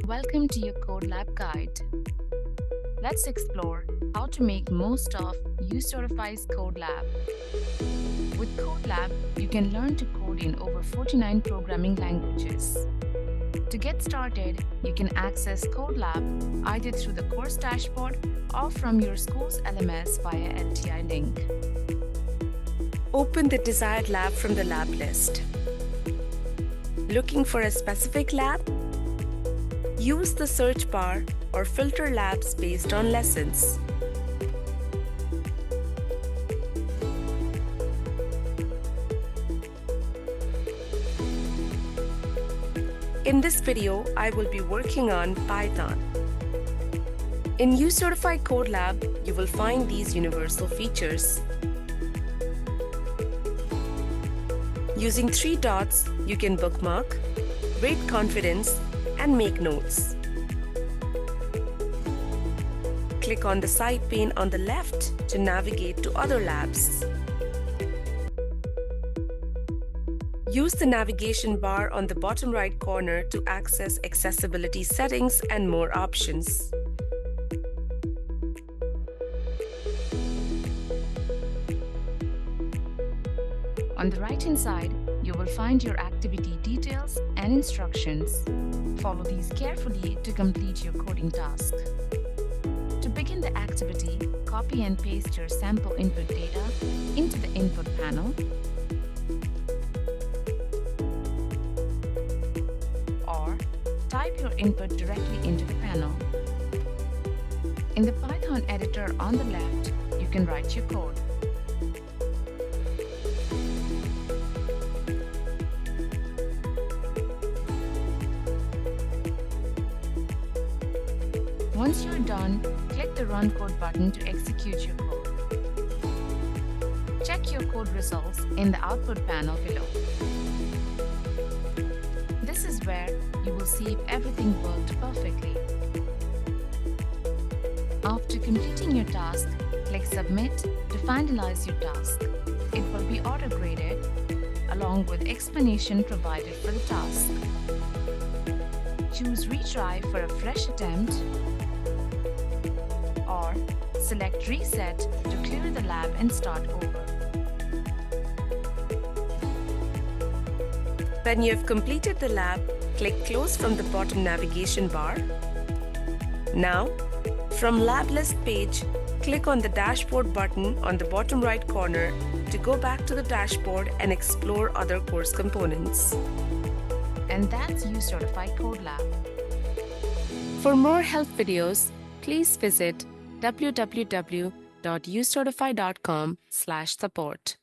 Welcome to your CodeLAB guide. Let's explore how to make most of uCertify's CodeLAB. With CodeLAB, you can learn to code in over 49 programming languages. To get started, you can access CodeLAB either through the course dashboard or from your school's LMS via LTI link. Open the desired lab from the lab list. Looking for a specific lab? Use the search bar or filter labs based on lessons. In this video, I will be working on Python. In uCertify CodeLAB, you will find these universal features. Using 3 dots, you can bookmark, rate confidence, and make notes. Click on the side pane on the left to navigate to other labs. Use the navigation bar on the bottom right corner to access accessibility settings and more options. On the right-hand side, you will find your activity details and instructions. Follow these carefully to complete your coding task. To begin the activity, copy and paste your sample input data into the input panel, or type your input directly into the panel. In the Python editor on the left, you can write your code. Once you're done, click the Run Code button to execute your code. Check your code results in the output panel below. This is where you will see if everything worked perfectly. After completing your task, click Submit to finalize your task. It will be auto-graded along with explanation provided for the task. Choose Retry for a fresh attempt, or select Reset to clear the lab and start over. When you have completed the lab, click Close from the bottom navigation bar. Now, from Lab List page, click on the Dashboard button on the bottom right corner to go back to the dashboard and explore other course components. And that's uCertify CodeLAB. For more help videos, please visit www.ucertify.com/support.